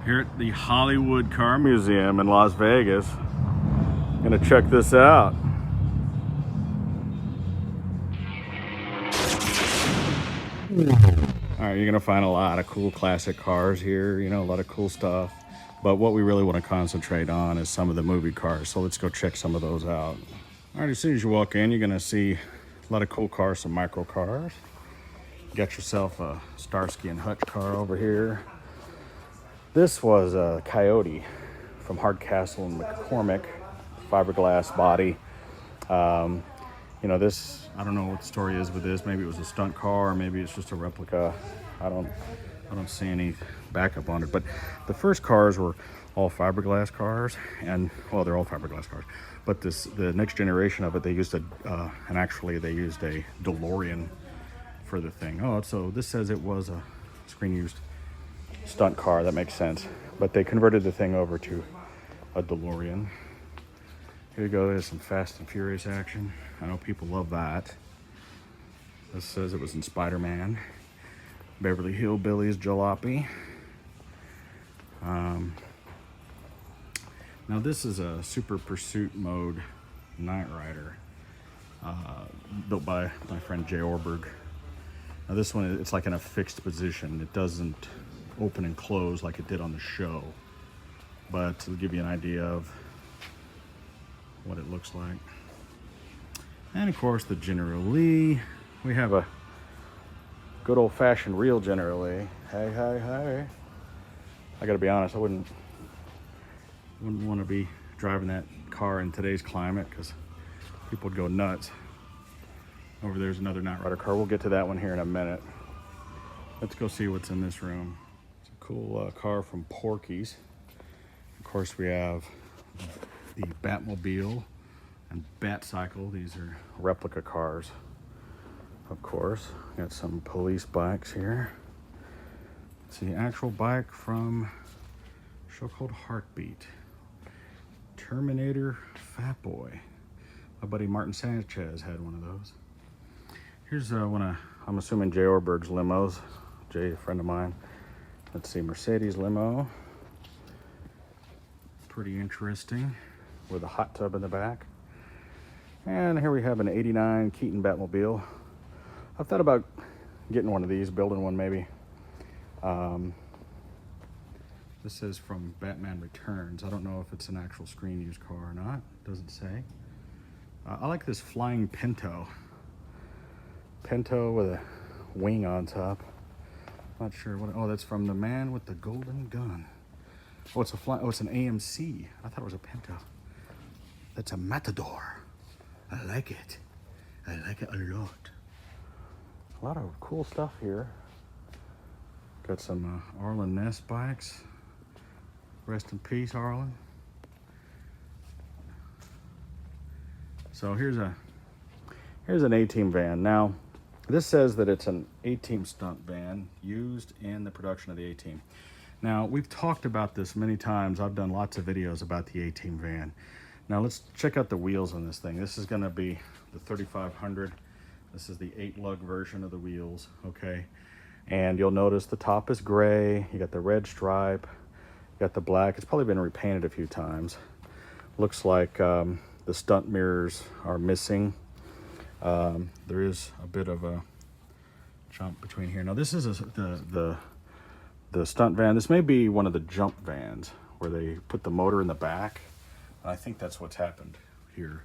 Here at the Hollywood Car Museum in Las Vegas. Gonna check this out. All right, you're gonna find a lot of cool classic cars here, you know, a lot of cool stuff. But what we really want to concentrate on is some of the movie cars. So let's go check some of those out. All right, as soon as you walk in, you're gonna see a lot of cool cars, some micro cars. Got yourself a Starsky and Hutch car over here. This was a Coyote from Hardcastle and McCormick, fiberglass body. You know, this, I don't know what the story is with this. Maybe it was a stunt car, or maybe it's just a replica. I don't see any backup on it. But the first cars were all fiberglass cars, and well, they're all fiberglass cars. But the next generation of it, they used and actually they used a DeLorean for the thing. Oh, so this says it was a screen-used stunt car. That makes sense. But they converted the thing over to a DeLorean. Here you go. There's some Fast and Furious action. I know people love that. This says it was in Spider-Man. Beverly Hillbillies Jalopy. Now this is a Super Pursuit Mode Night Rider, built by my friend Jay Orberg. Now this one, it's like in a fixed position. It doesn't open and close like it did on the show, but to give you an idea of what it looks like. And of course the General Lee. We have a good old-fashioned real General Lee. Hey, hey, hey. I gotta be honest, I wouldn't want to be driving that car in today's climate because people would go nuts. Over there's another Night Rider car. We'll get to that one here in a minute. Let's go see what's in this room. It's a cool car from Porky's. Of course, we have the Batmobile and Batcycle. These are replica cars, of course. Got some police bikes here. It's the actual bike from a show called Heartbeat. Terminator Fat Boy. My buddy Martin Sanchez had one of those. Here's one of, I'm assuming Jay Orberg's limos. Jay, a friend of mine. Let's see, Mercedes limo. Pretty interesting, with a hot tub in the back. And here we have an 89 Keaton Batmobile. I've thought about getting one of these, building one maybe. This is from Batman Returns. I don't know if it's an actual screen used car or not. It doesn't say. I like this flying Pinto. Pinto with a wing on top. Not sure what. Oh, that's from The Man with the Golden Gun. Oh, it's an AMC. I thought it was a Pinto. That's a Matador. I like it. I like it a lot. A lot of cool stuff here. Got some Arlen Ness bikes. Rest in peace, Arlen. So here's an A-Team van. Now, this says that it's an A-Team stunt van used in the production of the A-Team. Now, we've talked about this many times. I've done lots of videos about the A-Team van. Now, let's check out the wheels on this thing. This is going to be the 3500. This is the 8-lug version of the wheels, okay? And you'll notice the top is gray. You got the red stripe. You got the black. It's probably been repainted a few times. Looks like the stunt mirrors are missing. There is a bit of a jump between here. Now, this is the stunt van. This may be one of the jump vans where they put the motor in the back. I think that's what's happened here.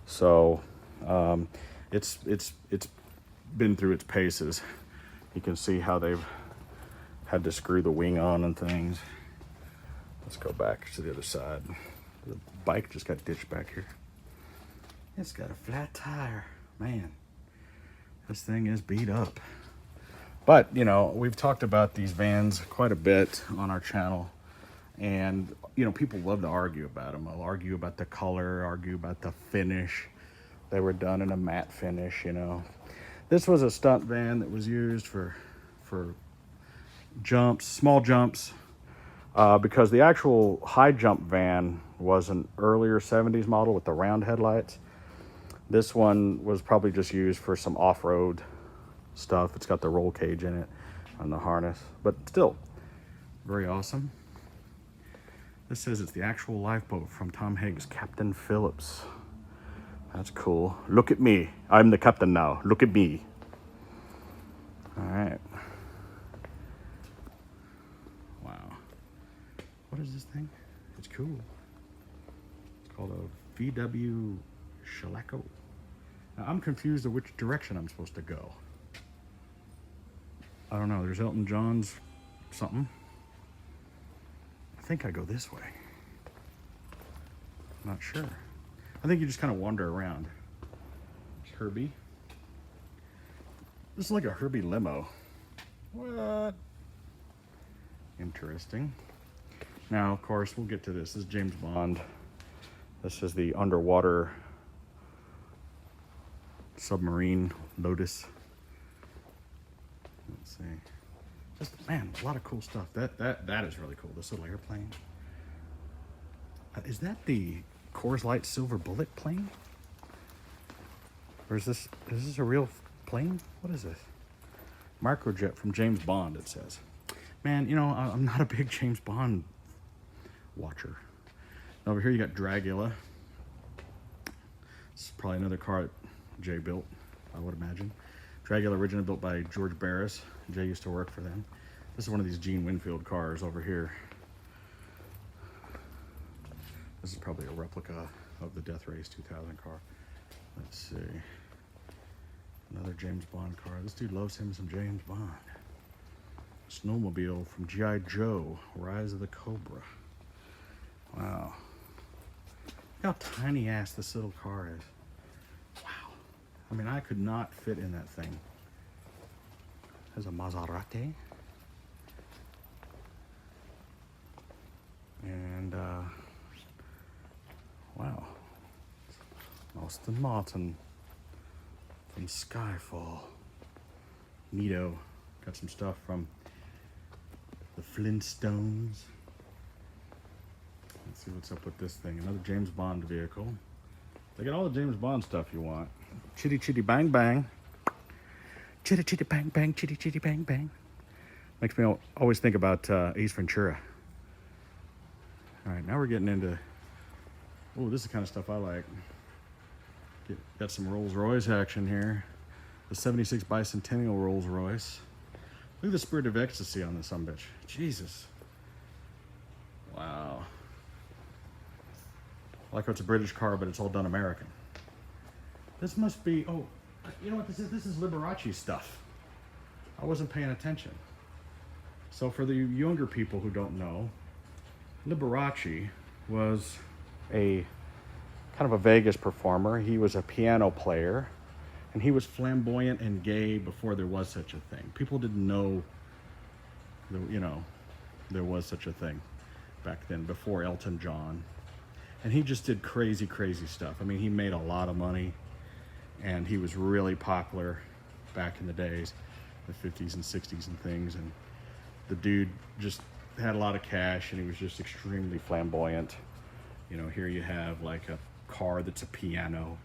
So it's been through its paces. You can see how they've had to screw the wing on and things. Let's go back to the other side. The bike just got ditched back here. It's got a flat tire. Man, this thing is beat up. But, you know, we've talked about these vans quite a bit on our channel. And, you know, people love to argue about them. They'll argue about the color, argue about the finish. They were done in a matte finish, you know. This was a stunt van that was used for jumps, small jumps, because the actual high jump van was an earlier 70s model with the round headlights. This one was probably just used for some off-road stuff. It's got the roll cage in it and the harness, but still very awesome. This says it's the actual lifeboat from Tom Hanks' Captain Phillips. That's cool. Look at me. I'm the captain now. Look at me. All right. Wow. What is this thing? It's cool. It's called a VW Shellaco. Now, I'm confused of which direction I'm supposed to go. I don't know. There's Elton John's something. I think I go this way. I'm not sure. I think you just kind of wander around. There's Herbie. This is like a Herbie limo. What? Interesting. Now, of course, we'll get to this. This is James Bond. This is the underwater submarine Lotus. Let's see. Just, man, a lot of cool stuff. That is really cool. This little airplane. Is that the Coors Light Silver Bullet plane? Or is this a real plane? What is this? Microjet from James Bond, it says. Man, you know, I'm not a big James Bond watcher. Over here you got Dragula. This is probably another car that Jay built, I would imagine. Dragula originally built by George Barris. Jay used to work for them. This is one of these Gene Winfield cars over here. This is probably a replica of the Death Race 2000 car. Let's see. Another James Bond car. This dude loves him some James Bond. Snowmobile from G.I. Joe, Rise of the Cobra. Wow. Look how tiny ass this little car is. Wow. I mean, I could not fit in that thing. There's a Maserati. And, wow. Aston Martin from Skyfall. Neato. Got some stuff from the Flintstones. Let's see what's up with this thing. Another James Bond vehicle. They got all the James Bond stuff you want. Chitty chitty bang bang. Chitty chitty bang bang, chitty chitty bang bang. Makes me always think about Ace Ventura. All right, now we're getting into, oh, this is the kind of stuff I like. Got some Rolls Royce action here. The 76 Bicentennial Rolls Royce. Look at the Spirit of Ecstasy on this sumbitch. Jesus. Wow. I like how it's a British car, but it's all done American. This must be, oh, you know what this is? This is Liberace stuff. I wasn't paying attention. So for the younger people who don't know, Liberace was a kind of a Vegas performer. He was a piano player, and he was flamboyant and gay before there was such a thing. People didn't know, you know, there was such a thing back then, before Elton John. And he just did crazy, crazy stuff. I mean, he made a lot of money, and he was really popular back in the days, the 50s and 60s and things. And the dude just had a lot of cash, and he was just extremely flamboyant. You know, here you have like a car that's a piano,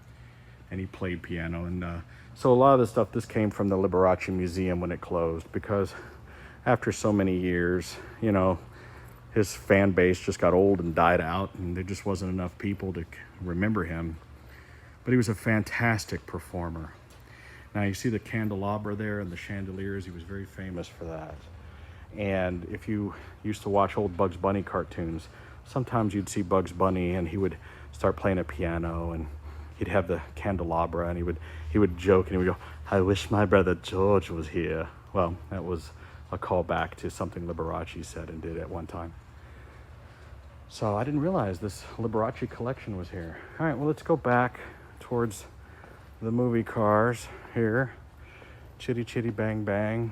and he played piano. And so a lot of the stuff, this came from the Liberace Museum when it closed, because after so many years, you know, his fan base just got old and died out, and there just wasn't enough people to remember him. But he was a fantastic performer. Now you see the candelabra there and the chandeliers. He was very famous for that. And if you used to watch old Bugs Bunny cartoons, sometimes you'd see Bugs Bunny and he would start playing a piano, and he'd have the candelabra, and he would joke, and he would go, "I wish my brother George was here." Well, that was a callback to something Liberace said and did at one time. So I didn't realize this Liberace collection was here. All right, well, let's go back towards the movie cars here. Chitty chitty bang bang.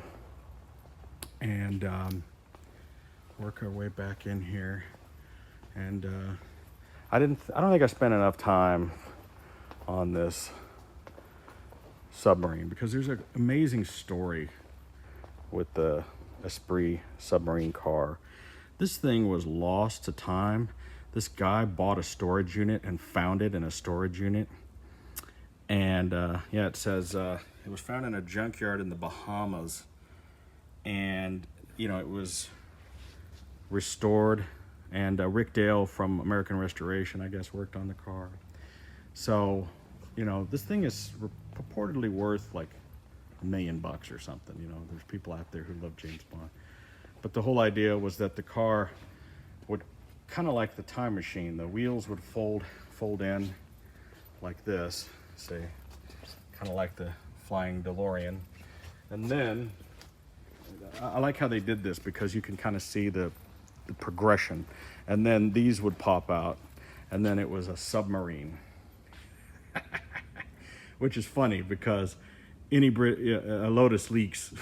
And work our way back in here. And I don't think I spent enough time on this submarine, because there's an amazing story with the Esprit Submarine car. This thing was lost to time. This guy bought a storage unit and found it in a storage unit. And yeah, it says it was found in a junkyard in the Bahamas. And, you know, it was restored And Rick Dale from American Restoration, I guess, worked on the car. So, you know, this thing is purportedly worth like $1 million or something. You know, there's people out there who love James Bond. But the whole idea was that the car would kind of like the time machine. The wheels would fold in like this, say, kind of like the flying DeLorean. And then I like how they did this because you can kind of see the progression. And then these would pop out, and then it was a submarine. Which is funny because a Lotus leaks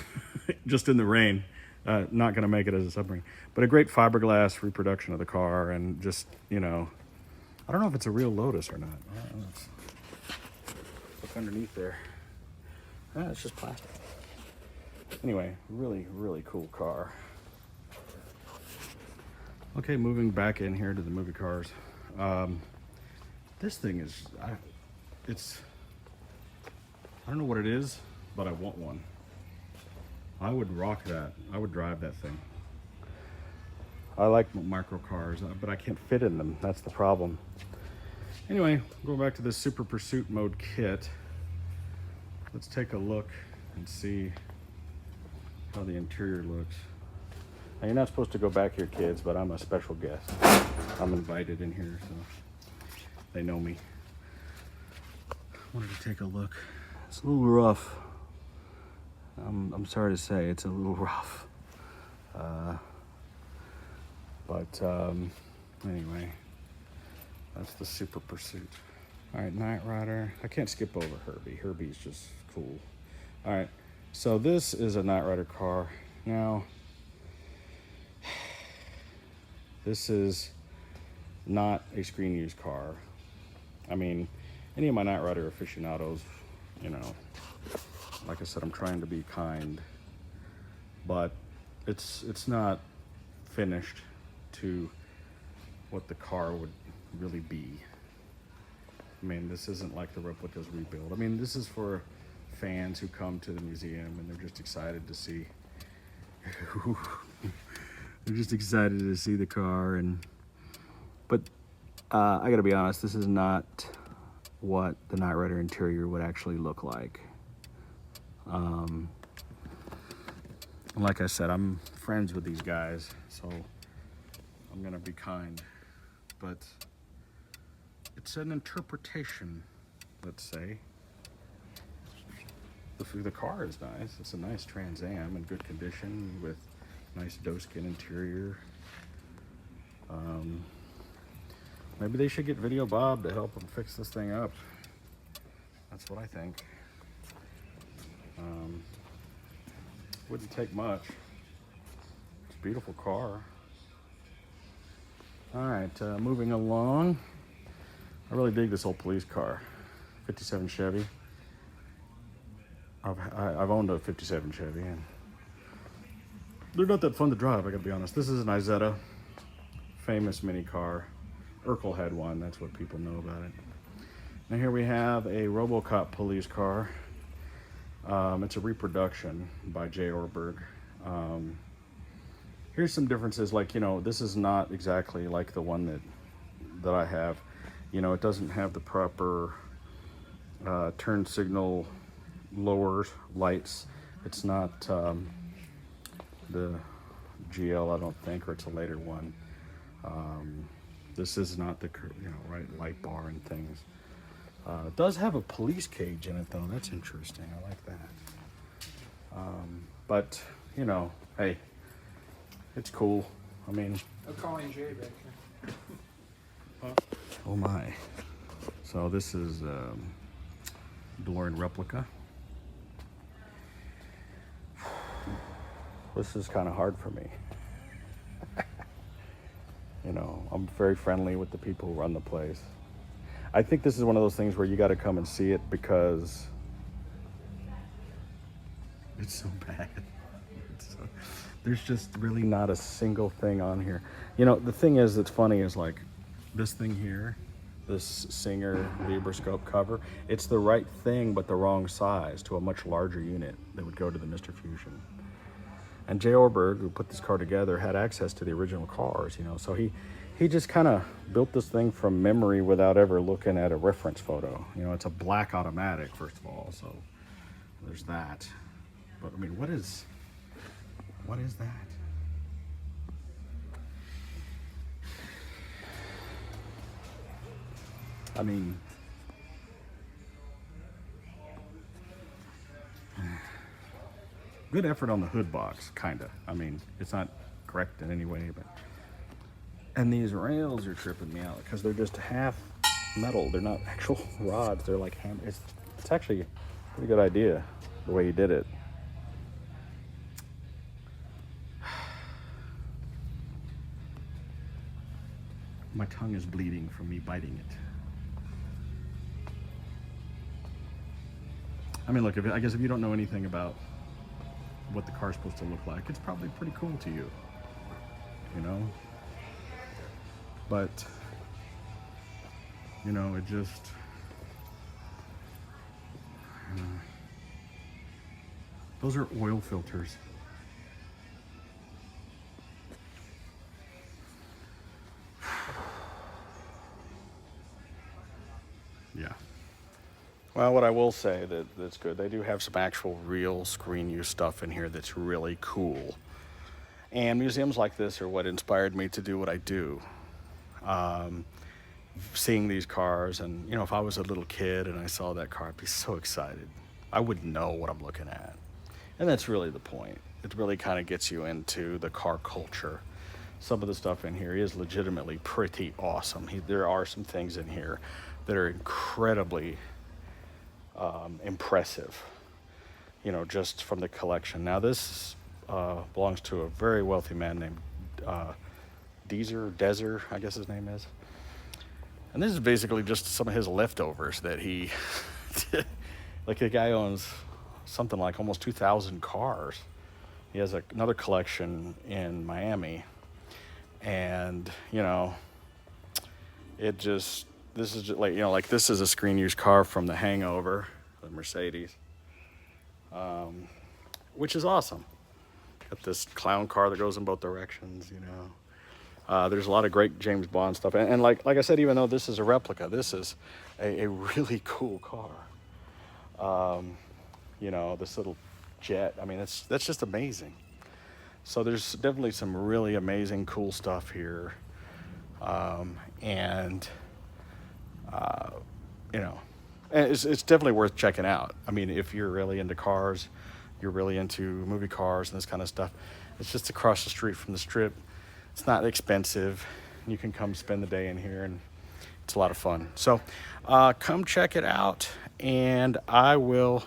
just in the rain. Not going to make it as a submarine. But a great fiberglass reproduction of the car, and just, you know, I don't know if it's a real Lotus or not. Let's look underneath there. It's just plastic. Anyway, really, really cool car. Okay, moving back in here to the movie cars. This thing is, I don't know what it is, but I want one. I would rock that. I would drive that thing. I like micro cars, but I can't fit in them. That's the problem. Anyway, going back to this Super Pursuit Mode kit. Let's take a look and see how the interior looks. Now, you're not supposed to go back here, kids, but I'm a special guest. I'm invited in here, so they know me. Wanted to take a look. It's a little rough. I'm sorry to say, it's a little rough. Anyway, that's the Super Pursuit. All right, Knight Rider. I can't skip over Herbie. Herbie's just cool. All right, so this is a Knight Rider car. Now, this is not a screen use car. I mean, any of my Knight Rider aficionados, you know, like I said, I'm trying to be kind, but it's not finished to what the car would really be. I mean, this isn't like the replicas rebuild. I mean, this is for fans who come to the museum and they're just excited to see they're just excited to see the car. But I gotta be honest, this is not what the Knight Rider interior would actually look like. Like I said, I'm friends with these guys, so I'm gonna be kind, but it's an interpretation, let's say. The car is nice. It's a nice Trans Am in good condition with nice doeskin interior. Maybe they should get Videobob to help them fix this thing up. That's what I think. Wouldn't take much. It's a beautiful car. All right, moving along. I really dig this old police car, 57 Chevy. I've owned a 57 Chevy, and they're not that fun to drive, I gotta be honest. This is an Izetta, famous mini car. Urkel had one, that's what people know about it. Now here we have a Robocop police car. It's a reproduction by J. Orberg. Here's some differences, like, you know, this is not exactly like the one that I have. You know, it doesn't have the proper turn signal lower lights. It's not the GL, I don't think, or it's a later one. This is not the, you know, right light bar and things. It does have a police cage in it, though. That's interesting. I like that. But, you know, hey, it's cool. I mean... I'm calling Jay back here. Oh, my. So this is DeLorean replica. This is kind of hard for me. You know, I'm very friendly with the people who run the place. I think this is one of those things where you got to come and see it because it's so bad. There's just really not a single thing on here. You know, the thing is that's funny is like this thing here, this Singer Liberace cover, it's the right thing but the wrong size to a much larger unit that would go to the Mr. Fusion. And J. Orberg, who put this car together, had access to the original cars, you know, so he he just kind of built this thing from memory without ever looking at a reference photo. You know, it's a black automatic, first of all, so there's that. But I mean, what is that? I mean, good effort on the hood box, kinda. I mean, it's not correct in any way, but. And these rails are tripping me out because they're just half metal. They're not actual rods. They're like hammer. It's actually a pretty good idea the way he did it. My tongue is bleeding from me biting it. I mean, look, I guess if you don't know anything about what the car's supposed to look like, it's probably pretty cool to you, you know? But, you know, it just, those are oil filters. Yeah. Well, what I will say that's good, they do have some actual real screen use stuff in here that's really cool. And museums like this are what inspired me to do what I do. Seeing these cars, and you know, if I was a little kid and I saw that car, I'd be so excited. I wouldn't know what I'm looking at. And that's really the point. It really kind of gets you into the car culture. Some of the stuff in here is legitimately pretty awesome. There are some things in here that are incredibly impressive, you know, just from the collection. Now this belongs to a very wealthy man named Dezer, I guess his name is. And this is basically just some of his leftovers that he did. Like, the guy owns something like almost 2,000 cars. He has another collection in Miami. And, you know, this is just like, you know, like this is a screen used car from The Hangover, the Mercedes, which is awesome. Got this clown car that goes in both directions, you know. There's a lot of great James Bond stuff. And like I said, even though this is a replica, this is a really cool car. You know, this little jet, I mean, that's just amazing. So there's definitely some really amazing, cool stuff here. You know, it's definitely worth checking out. I mean, if you're really into cars, you're really into movie cars and this kind of stuff, it's just across the street from the Strip. It's not expensive. You can come spend the day in here, and it's a lot of fun. So come check it out, and I will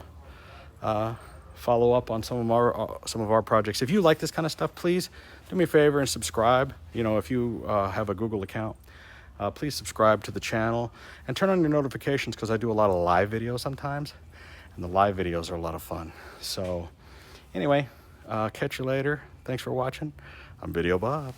follow up on some of our projects. If you like this kind of stuff, please do me a favor and subscribe. You know, if you have a Google account, please subscribe to the channel and turn on your notifications, because I do a lot of live videos sometimes, and the live videos are a lot of fun. So anyway, catch you later. Thanks for watching. I'm Videobob.